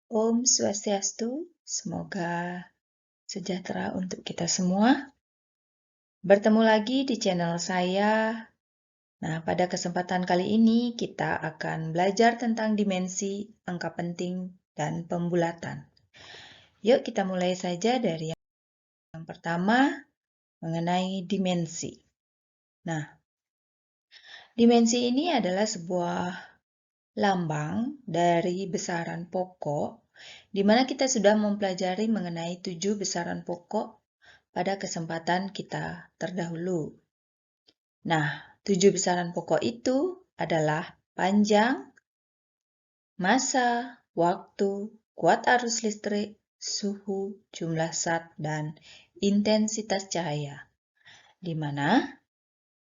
Om Swastiastu, semoga sejahtera untuk kita semua. Bertemu lagi di channel saya. Nah, pada kesempatan kali ini kita akan belajar tentang dimensi, angka penting, dan pembulatan. Yuk kita mulai saja dari yang pertama, mengenai dimensi. Nah, dimensi ini adalah sebuah lambang dari besaran pokok, di mana kita sudah mempelajari mengenai 7 besaran pokok pada kesempatan kita terdahulu. Nah, 7 besaran pokok itu adalah panjang, massa, waktu, kuat arus listrik, suhu, jumlah zat, dan intensitas cahaya. Di mana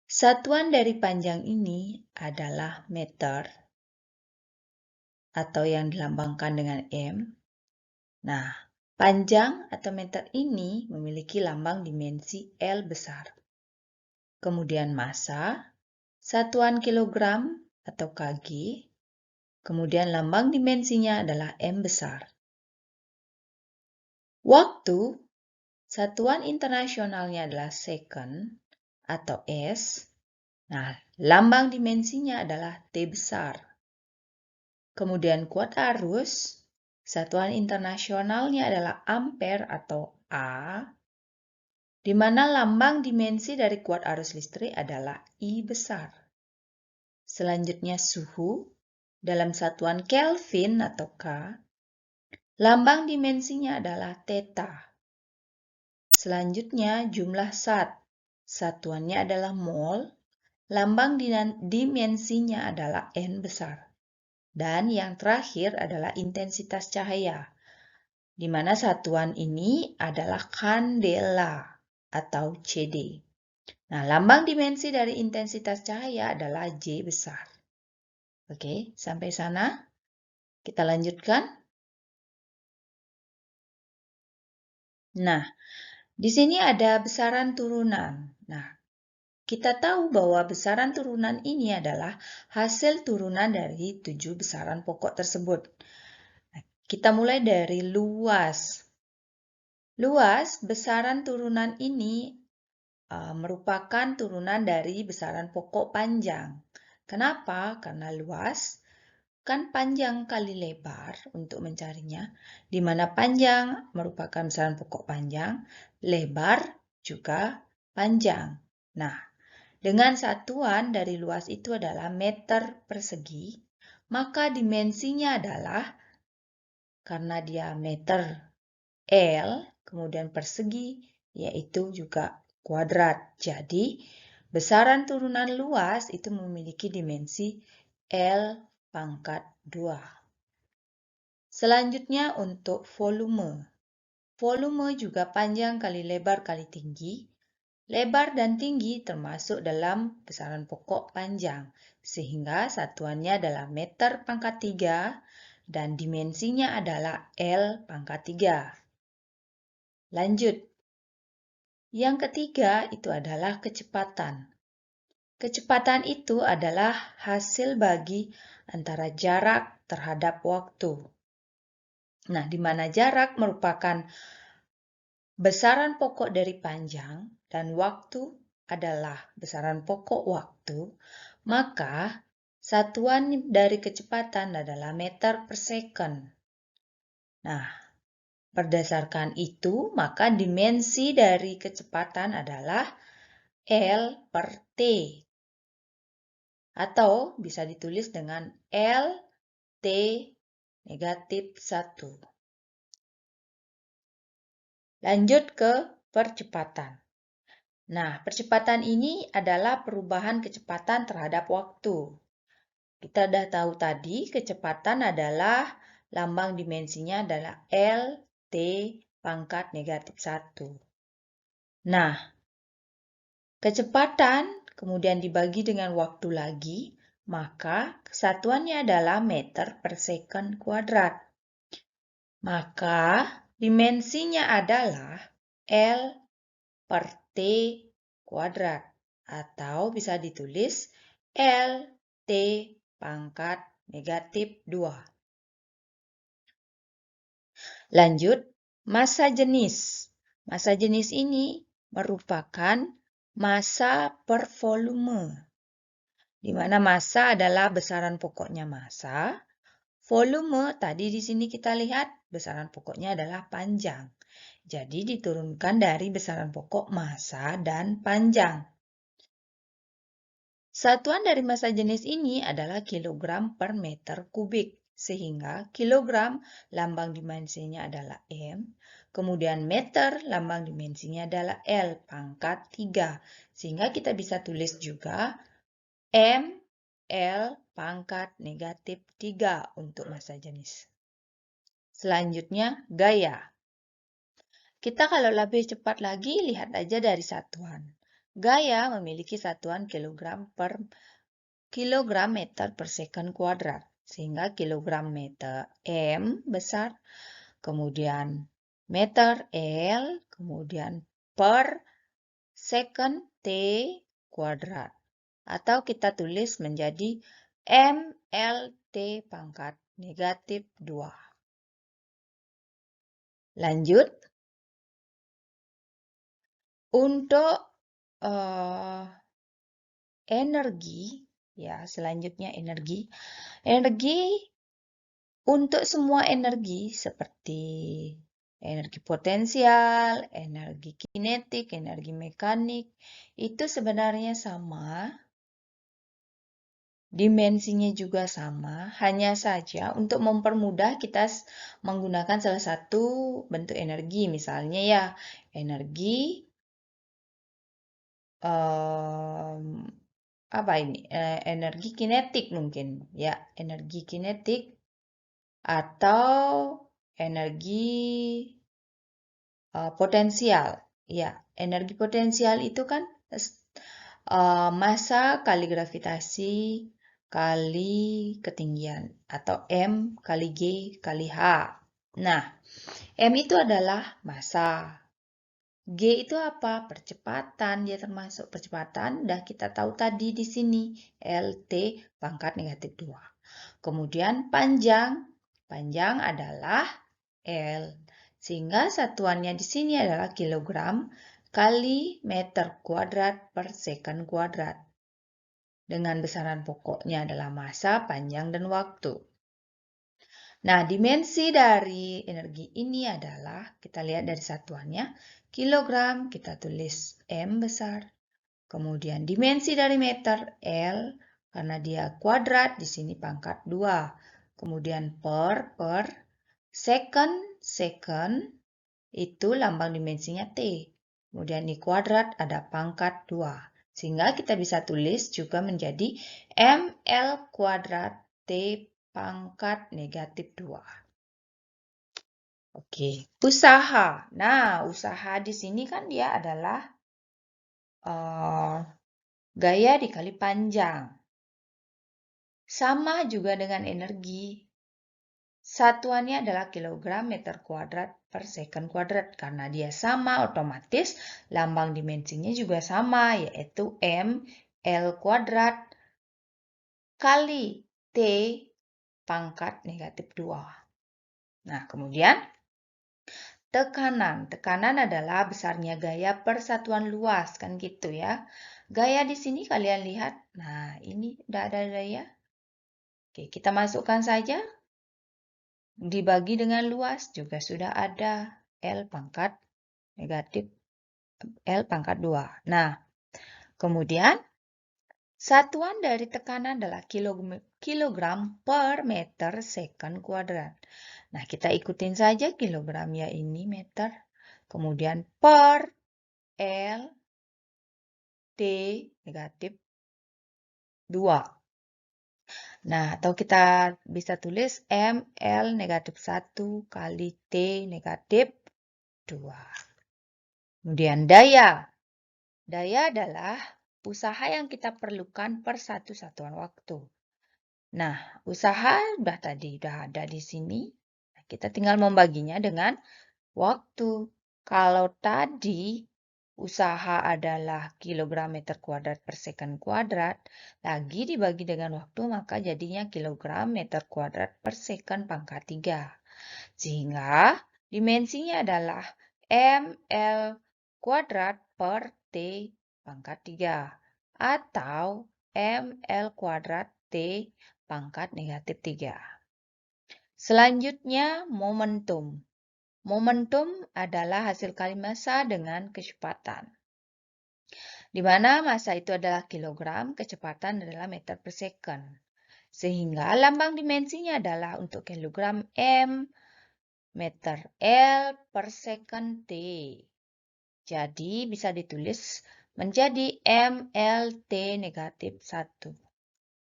satuan dari panjang ini adalah meter atau yang dilambangkan dengan M. Nah, panjang atau meter ini memiliki lambang dimensi L besar. Kemudian massa, satuan kilogram atau kg, kemudian lambang dimensinya adalah M besar. Waktu, satuan internasionalnya adalah second atau S. Nah, lambang dimensinya adalah T besar. Kemudian kuat arus, satuan internasionalnya adalah ampere atau A, di mana lambang dimensi dari kuat arus listrik adalah I besar. Selanjutnya suhu, dalam satuan Kelvin atau K, lambang dimensinya adalah theta. Selanjutnya jumlah zat, satuannya adalah mol, lambang dimensinya adalah N besar. Dan yang terakhir adalah intensitas cahaya, di mana satuan ini adalah kandela atau CD. Nah, lambang dimensi dari intensitas cahaya adalah J besar. Oke, sampai sana. Kita lanjutkan. Nah, di sini ada besaran turunan. Nah, kita tahu bahwa besaran turunan ini adalah hasil turunan dari 7 besaran pokok tersebut. Nah, kita mulai dari luas. Luas, besaran turunan ini merupakan turunan dari besaran pokok panjang. Kenapa? Karena luas kan panjang kali lebar untuk mencarinya, di mana panjang merupakan besaran pokok panjang, lebar juga panjang. Nah, dengan satuan dari luas itu adalah meter persegi, maka dimensinya adalah, karena dia meter L, kemudian persegi, yaitu juga kuadrat. Jadi, besaran turunan luas itu memiliki dimensi L pangkat 2. Selanjutnya untuk volume. Volume juga panjang kali lebar kali tinggi. Lebar dan tinggi termasuk dalam besaran pokok panjang, sehingga satuannya adalah meter pangkat 3 dan dimensinya adalah L pangkat 3. Lanjut. Yang ketiga itu adalah kecepatan. Kecepatan itu adalah hasil bagi antara jarak terhadap waktu. Nah, di mana jarak merupakan besaran pokok dari panjang dan waktu adalah besaran pokok waktu, maka satuan dari kecepatan adalah meter per second. Nah, berdasarkan itu, maka dimensi dari kecepatan adalah L per T. Atau bisa ditulis dengan L T negatif 1. Lanjut ke percepatan. Nah, percepatan ini adalah perubahan kecepatan terhadap waktu. Kita sudah tahu tadi, kecepatan adalah lambang dimensinya adalah L T pangkat negatif 1. Nah, kecepatan kemudian dibagi dengan waktu lagi, maka kesatuannya adalah meter per second kuadrat. Maka dimensinya adalah L per T kuadrat. Atau bisa ditulis L T pangkat negatif 2. Lanjut, massa jenis. Massa jenis ini merupakan massa per volume, di mana massa adalah besaran pokoknya massa. Volume tadi di sini kita lihat besaran pokoknya adalah panjang. Jadi diturunkan dari besaran pokok massa dan panjang. Satuan dari massa jenis ini adalah kilogram per meter kubik, sehingga kilogram lambang dimensinya adalah M, kemudian meter lambang dimensinya adalah L pangkat 3, sehingga kita bisa tulis juga M, L pangkat negatif 3 untuk massa jenis. Selanjutnya, gaya. Kita kalau lebih cepat lagi, lihat aja dari satuan. Gaya memiliki satuan kilogram meter per second kuadrat. Sehingga kilogram meter M besar, kemudian meter L, kemudian per second T kuadrat. Atau kita tulis menjadi MLT pangkat negatif 2. Lanjut. Untuk energi, ya selanjutnya energi. Energi untuk semua energi seperti energi potensial, energi kinetik, energi mekanik, itu sebenarnya sama. Dimensinya juga sama, hanya saja untuk mempermudah kita menggunakan salah satu bentuk energi. Misalnya ya, energi apa ini? Energi kinetik mungkin ya, energi kinetik atau energi potensial. Ya, energi potensial itu kan massa kali gravitasi kali ketinggian atau M kali G kali H. Nah, M itu adalah massa. G itu apa? Percepatan, dia termasuk percepatan. Dah kita tahu tadi di sini, LT pangkat negatif 2. Kemudian panjang. Panjang adalah L. Sehingga satuannya di sini adalah kilogram kali meter kuadrat per second kuadrat. Dengan besaran pokoknya adalah massa, panjang, dan waktu. Nah, dimensi dari energi ini adalah, kita lihat dari satuannya, kilogram, kita tulis M besar. Kemudian dimensi dari meter, L, karena dia kuadrat, di sini pangkat 2. Kemudian per, second, itu lambang dimensinya T. Kemudian di kuadrat ada pangkat 2. Sehingga kita bisa tulis juga menjadi ML kuadrat T pangkat negatif 2. Oke, usaha. Nah, usaha di sini kan dia adalah gaya dikali panjang. Sama juga dengan energi. Satuannya adalah kilogram meter kuadrat per second kuadrat. Karena dia sama, otomatis lambang dimensinya juga sama, yaitu M L kuadrat kali T pangkat negatif 2. Nah, kemudian tekanan. Tekanan adalah besarnya gaya per satuan luas, kan gitu ya. Gaya di sini kalian lihat. Nah, ini udah ada gaya. Oke, kita masukkan saja. Dibagi dengan luas juga sudah ada L pangkat negatif L pangkat 2. Nah, kemudian satuan dari tekanan adalah kilogram per meter second kuadrat. Nah, kita ikutin saja kilogramnya ini meter. Kemudian per L T negatif 2. Nah, atau kita bisa tulis ML negatif 1 kali T negatif 2. Kemudian daya. Daya adalah usaha yang kita perlukan per satu satuan waktu. Nah, usaha udah ada di sini. Kita tinggal membaginya dengan waktu. Kalau tadi usaha adalah kilogram meter kuadrat per second kuadrat, lagi dibagi dengan waktu, maka jadinya kilogram meter kuadrat per second pangkat 3. Sehingga Dimensinya adalah ml kuadrat per t pangkat 3 atau ml kuadrat t pangkat negatif 3. Selanjutnya, momentum. Momentum adalah hasil kali massa dengan kecepatan, di mana massa itu adalah kilogram, kecepatan adalah meter per second. Sehingga lambang dimensinya adalah untuk kilogram M, meter L per second T. Jadi bisa ditulis menjadi MLT negatif 1.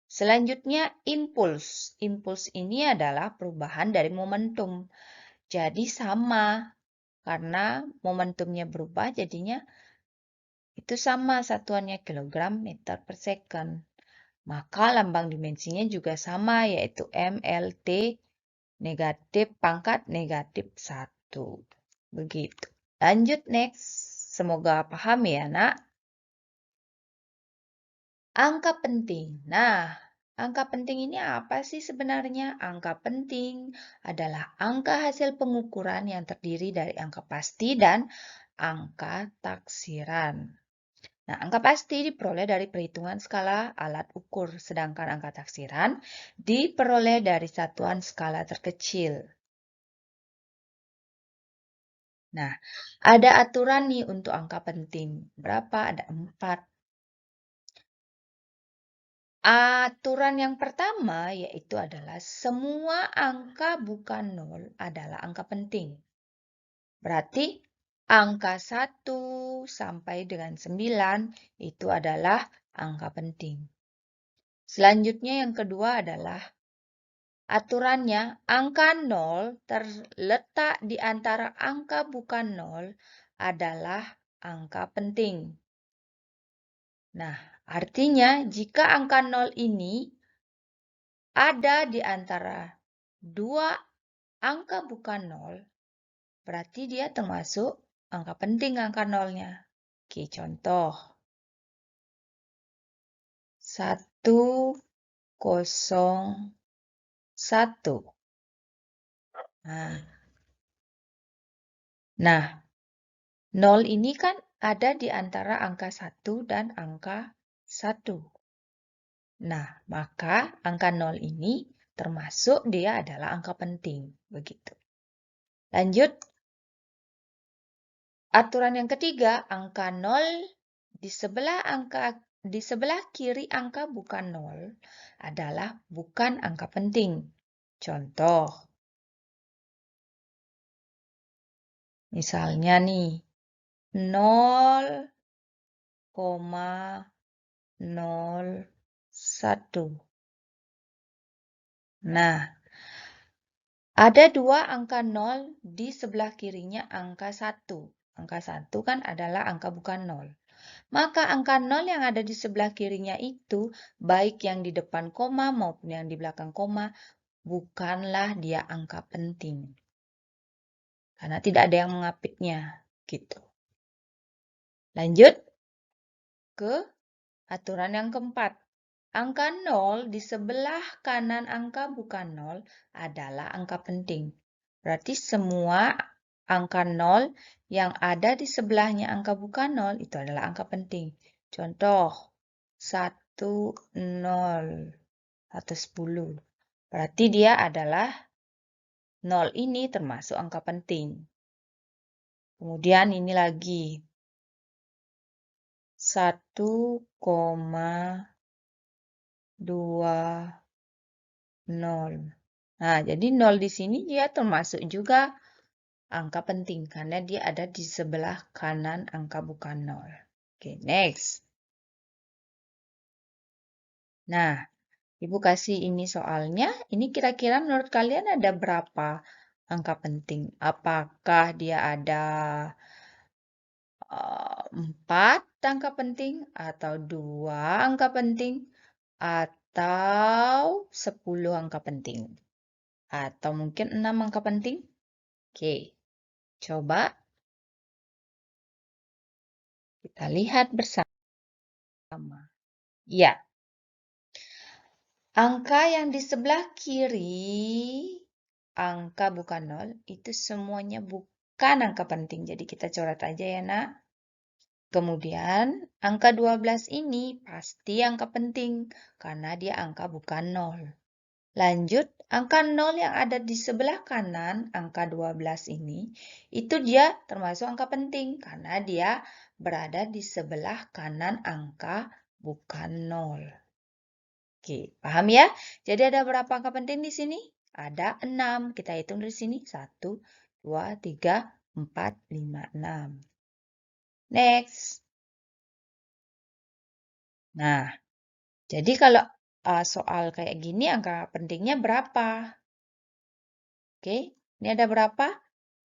Selanjutnya impuls. Impuls ini adalah perubahan dari momentum. Jadi sama, karena momentumnya berubah jadinya itu sama satuannya kilogram meter per second. Maka lambang dimensinya juga sama, yaitu MLT negatif pangkat negatif 1. Begitu. Lanjut next. Semoga paham ya, nak. Angka penting. Nah, angka penting ini apa sih sebenarnya? Angka penting adalah angka hasil pengukuran yang terdiri dari angka pasti dan angka taksiran. Nah, angka pasti diperoleh dari perhitungan skala alat ukur, sedangkan angka taksiran diperoleh dari satuan skala terkecil. Nah, ada aturan nih untuk angka penting. Berapa? Ada 4. Aturan yang pertama yaitu adalah semua angka bukan 0 adalah angka penting. Berarti angka 1 sampai dengan 9 itu adalah angka penting. Selanjutnya yang kedua adalah aturannya angka 0 terletak di antara angka bukan 0 adalah angka penting. Nah, artinya jika angka 0 ini ada di antara dua angka bukan 0, berarti dia termasuk angka penting angka 0-nya. Oke, contoh. 1, 0, 1. Nah, 0 ini kan ada di antara angka 1 dan angka 1. Nah, maka angka 0 ini termasuk dia adalah angka penting. Begitu. Lanjut. Aturan yang ketiga, angka 0 di sebelah kiri angka bukan 0 adalah bukan angka penting. Contoh. Misalnya nih, 0,01. Nah, ada dua angka 0 di sebelah kirinya angka 1. Angka 1 kan adalah angka bukan 0. Maka angka 0 yang ada di sebelah kirinya itu, baik yang di depan koma maupun yang di belakang koma, bukanlah dia angka penting. Karena tidak ada yang mengapitnya. Gitu. Lanjut ke aturan yang keempat. Angka 0 di sebelah kanan angka bukan 0 adalah angka penting. Berarti semua angka 0 yang ada di sebelahnya angka bukan 0 itu adalah angka penting. Contoh, 1, 0, atau 10. Berarti dia adalah 0 ini termasuk angka penting. Kemudian ini lagi. 1,20. Nah, jadi 0 di sini dia termasuk juga angka penting karena dia ada di sebelah kanan angka bukan 0. Oke, next. Nah, Ibu kasih ini soalnya. Ini kira-kira menurut kalian ada berapa angka penting? Apakah dia ada 4 angka penting atau 2 angka penting atau 10 angka penting? Atau mungkin 6 angka penting? Oke, coba kita lihat bersama. Ya, angka yang di sebelah kiri angka bukan 0, itu semuanya bukan angka penting. Jadi kita coret aja ya, Nak. Kemudian, angka 12 ini pasti angka penting karena dia angka bukan 0. Lanjut, angka 0 yang ada di sebelah kanan, angka 12 ini, itu dia termasuk angka penting karena dia berada di sebelah kanan angka bukan 0. Oke, paham ya? Jadi ada berapa angka penting di sini? Ada 6. Kita hitung dari sini. 1, 2, 3, 4, 5, 6. Next. Nah, jadi kalau soal kayak gini angka pentingnya berapa? Oke, ini ada berapa?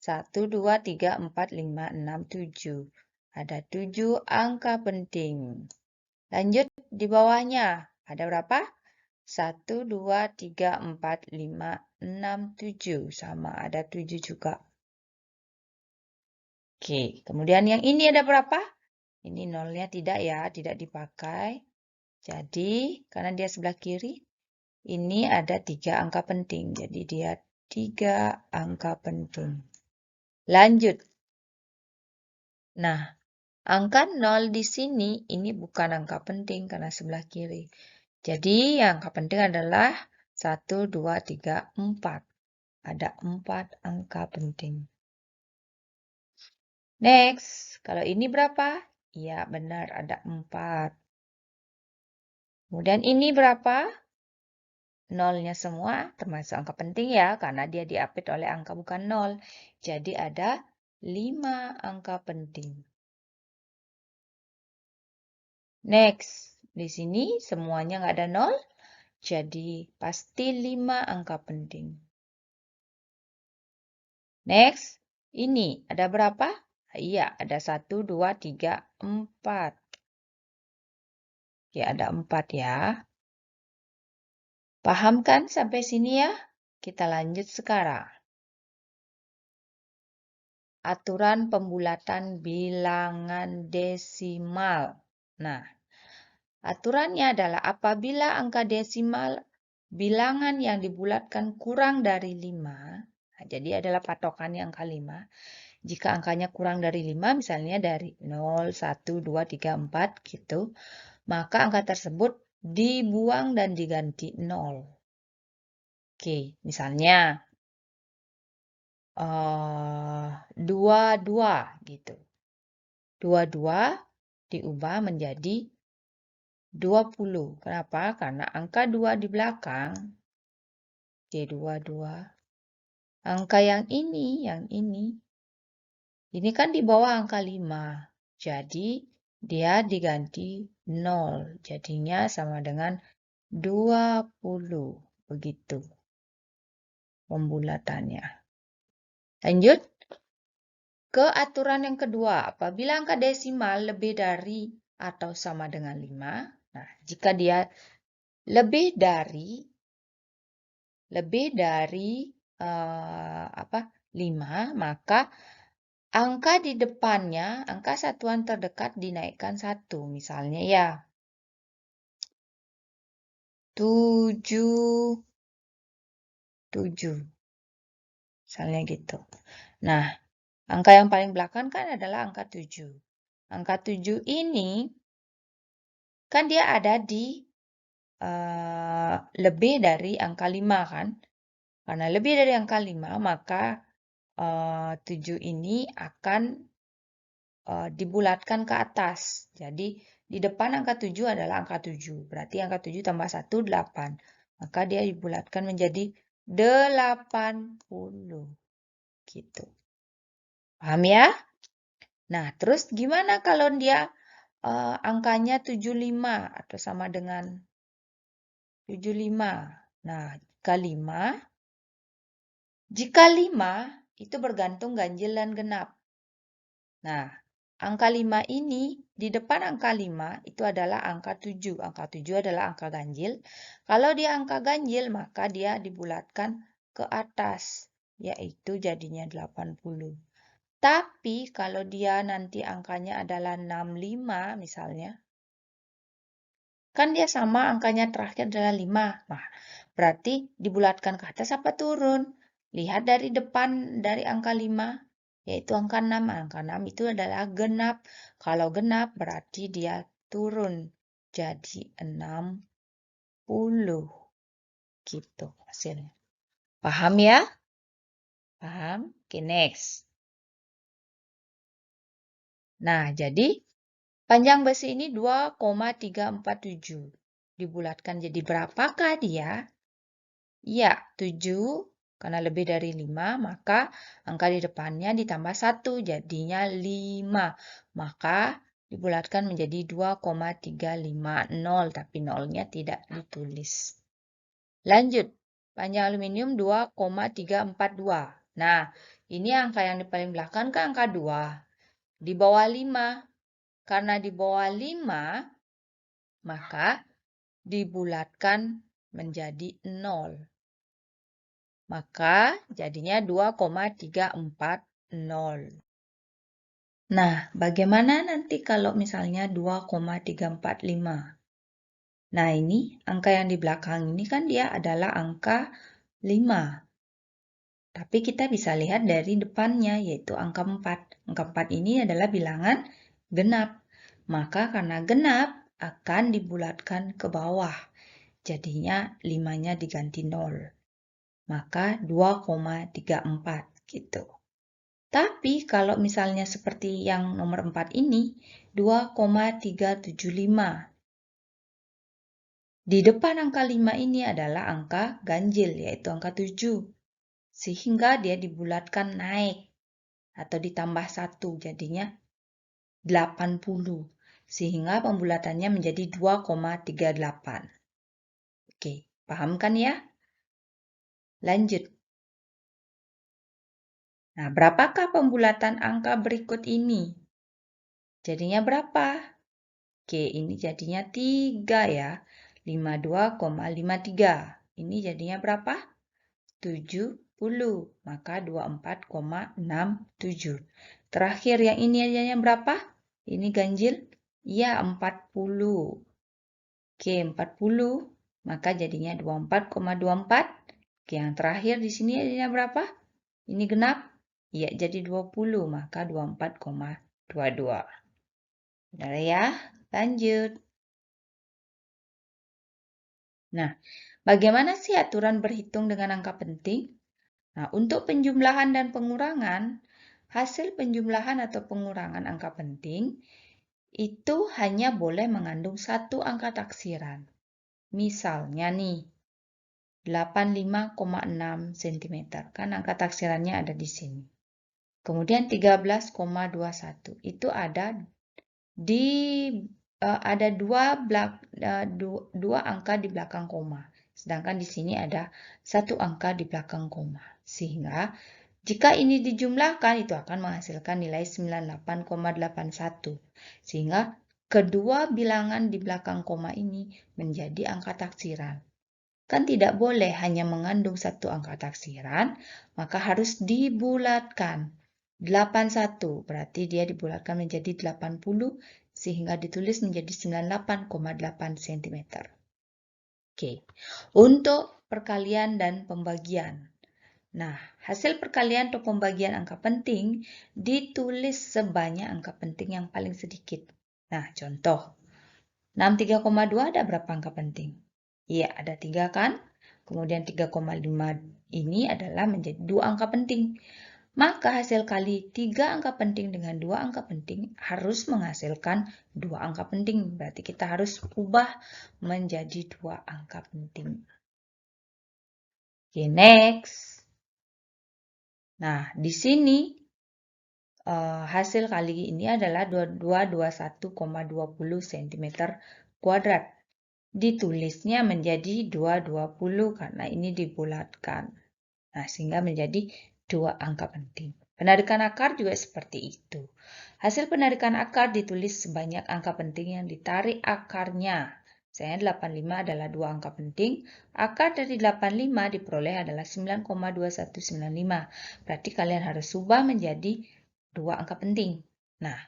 1, 2, 3, 4, 5, 6, 7. Ada 7 angka penting. Lanjut di bawahnya. Ada berapa? 1, 2, 3, 4, 5, 6, 7. Sama, ada 7 juga. Oke, kemudian yang ini ada berapa? Ini nolnya tidak ya, tidak dipakai. Jadi, karena dia sebelah kiri, ini ada 3 angka penting. Jadi, dia 3 angka penting. Lanjut. Nah, angka 0 di sini, ini bukan angka penting karena sebelah kiri. Jadi, yang angka penting adalah 1, 2, 3, 4. Ada 4 angka penting. Next, kalau ini berapa? Iya, benar, ada 4. Kemudian ini berapa? Nolnya semua termasuk angka penting ya, karena dia diapit oleh angka bukan 0. Jadi ada 5 angka penting. Next, di sini semuanya nggak ada 0, jadi pasti 5 angka penting. Next, ini ada berapa? Iya, ada 1, 2, 3, 4. Ya, ada 4 ya. Paham kan sampai sini ya? Kita lanjut sekarang. Aturan pembulatan bilangan desimal. Nah, aturannya adalah apabila angka desimal bilangan yang dibulatkan kurang dari 5, nah, jadi adalah patokannya angka 5. Jika angkanya kurang dari 5, misalnya dari 0, 1, 2, 3, 4 gitu, maka angka tersebut dibuang dan diganti 0. Oke, misalnya 22 gitu. 22 diubah menjadi 20. Kenapa? Karena angka 2 di belakang, D22. Angka yang ini kan di bawah angka 5. Jadi, dia diganti 0. Jadinya sama dengan 20. Begitu pembulatannya. Lanjut ke aturan yang kedua. Apabila angka desimal lebih dari atau sama dengan 5. Nah, jika dia lebih dari 5, maka angka di depannya, angka satuan terdekat dinaikkan 1. Misalnya ya, 7. Misalnya gitu. Nah, angka yang paling belakang kan adalah angka 7. Angka 7 ini kan dia ada di lebih dari angka 5 kan. Karena lebih dari angka 5, maka 7 ini akan dibulatkan ke atas. Jadi, di depan angka 7 adalah angka 7. Berarti angka 7 tambah 1, 8. Maka dia dibulatkan menjadi 80. Gitu. Paham ya? Nah, terus gimana kalau dia angkanya 75 atau sama dengan 75? Nah, jika 5 itu bergantung ganjil dan genap. Nah, angka 5 ini, di depan angka 5 itu adalah angka 7. Angka 7 adalah angka ganjil. Kalau dia angka ganjil, maka dia dibulatkan ke atas, yaitu jadinya 80. Tapi kalau dia nanti angkanya adalah 65 misalnya, kan dia sama angkanya terakhir adalah 5. Nah, berarti dibulatkan ke atas apa turun? Lihat dari depan dari angka 5, yaitu angka 6. Angka 6 itu adalah genap. Kalau genap berarti dia turun jadi 60. Gitu hasilnya. Paham ya? Paham? Oke, next. Nah, jadi panjang besi ini 2,347. Dibulatkan jadi berapakah dia? Ya, 7. Karena lebih dari 5, maka angka di depannya ditambah 1, jadinya 5. Maka dibulatkan menjadi 2,350, tapi nolnya tidak ditulis. Lanjut, panjang aluminium 2,342. Nah, ini angka yang di paling belakang kan angka 2. Di bawah 5. Karena di bawah 5, maka dibulatkan menjadi 0. Maka jadinya 2,340. Nah, bagaimana nanti kalau misalnya 2,345? Nah, ini angka yang di belakang ini kan dia adalah angka 5. Tapi kita bisa lihat dari depannya, yaitu angka 4. Angka 4 ini adalah bilangan genap. Maka karena genap akan dibulatkan ke bawah. Jadinya 5-nya diganti 0. Maka 2,34 gitu. Tapi kalau misalnya seperti yang nomor 4 ini, 2,375. Di depan angka 5 ini adalah angka ganjil, yaitu angka 7. Sehingga dia dibulatkan naik atau ditambah 1, jadinya 80. Sehingga pembulatannya menjadi 2,38. Oke, paham kan ya? Lanjut. Nah, berapakah pembulatan angka berikut ini? Jadinya berapa? Oke, ini jadinya 3 ya. 52,53. Ini jadinya berapa? 70. Maka 24,67. Terakhir yang ini jadinya berapa? Ini ganjil? Ya, 40. Oke, 40. Maka jadinya 24,24. Oke, yang terakhir di sini jadinya berapa? Ini genap? Ya, jadi 20, maka 24,22. Benar ya? Lanjut. Nah, bagaimana sih aturan berhitung dengan angka penting? Nah, untuk penjumlahan dan pengurangan, hasil penjumlahan atau pengurangan angka penting itu hanya boleh mengandung satu angka taksiran. Misalnya nih, 85,6 cm. Kan angka taksirannya ada di sini. Kemudian 13,21 itu ada dua angka di belakang koma. Sedangkan di sini ada satu angka di belakang koma. Sehingga jika ini dijumlahkan itu akan menghasilkan nilai 98,81. Sehingga kedua bilangan di belakang koma ini menjadi angka taksiran. Kan tidak boleh hanya mengandung satu angka taksiran, maka harus dibulatkan. 81 berarti dia dibulatkan menjadi 80 sehingga ditulis menjadi 98,8 cm. Oke, untuk perkalian dan pembagian. Nah, hasil perkalian atau pembagian angka penting ditulis sebanyak angka penting yang paling sedikit. Nah, contoh, 63,2 ada berapa angka penting? Iya, ada 3 kan? Kemudian 3,5 ini adalah menjadi 2 angka penting. Maka hasil kali 3 angka penting dengan 2 angka penting harus menghasilkan 2 angka penting. Berarti kita harus ubah menjadi 2 angka penting. Oke, next. Nah, di sini hasil kali ini adalah 221,20 cm kuadrat. Ditulisnya menjadi 220 karena ini dibulatkan. Nah, sehingga menjadi 2 angka penting. Penarikan akar juga seperti itu. Hasil penarikan akar ditulis sebanyak angka penting yang ditarik akarnya. Misalnya 85 adalah 2 angka penting. Akar dari 85 diperoleh adalah 9,2195. Berarti kalian harus ubah menjadi 2 angka penting. Nah,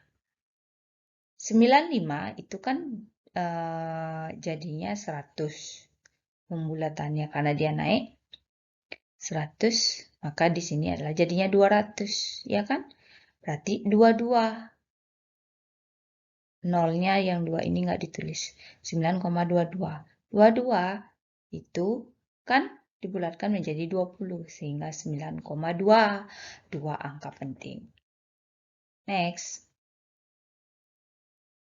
95 itu kan jadinya 100 pembulatannya karena dia naik 100 Maka di sini adalah jadinya 200, ya kan? Berarti 22. Nolnya yang 2 ini nggak ditulis. 9,22. 22 itu kan dibulatkan menjadi 20, sehingga 9,2. 2 angka penting. Next.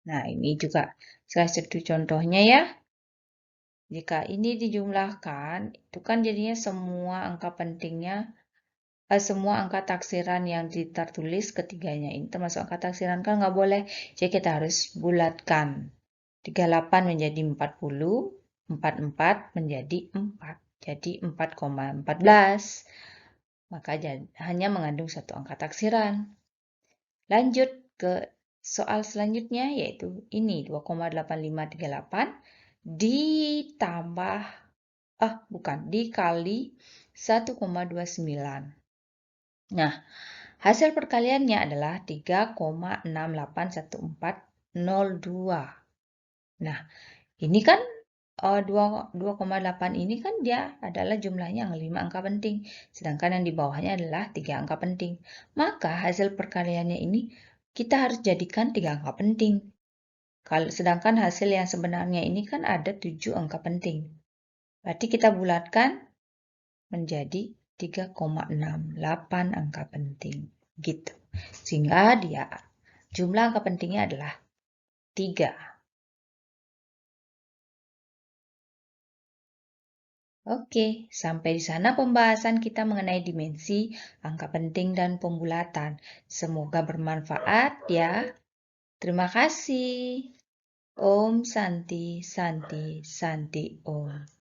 Nah, ini juga salah satu contohnya ya. Jika ini dijumlahkan, itu kan jadinya semua angka pentingnya, semua angka taksiran yang tertulis ketiganya ini termasuk angka taksiran kan nggak boleh. Jadi kita harus bulatkan. 38 menjadi 40, 44 menjadi 4. Jadi 4,14. Maka hanya mengandung satu angka taksiran. Lanjut ke soal selanjutnya, yaitu ini 2,8538 ditambah, dikali 1,29. Nah, hasil perkaliannya adalah 3,681402. Nah, ini kan 2,8 ini kan dia adalah jumlahnya yang 5 angka penting. Sedangkan yang di bawahnya adalah 3 angka penting. Maka hasil perkaliannya ini kita harus jadikan 3 angka penting. Sedangkan hasil yang sebenarnya ini kan ada 7 angka penting. Berarti kita bulatkan menjadi 3,68 angka penting. Gitu. Sehingga dia jumlah angka pentingnya adalah 3. Oke, sampai di sana pembahasan kita mengenai dimensi, angka penting, dan pembulatan. Semoga bermanfaat ya. Terima kasih. Om Santi, Santi, Santi Om.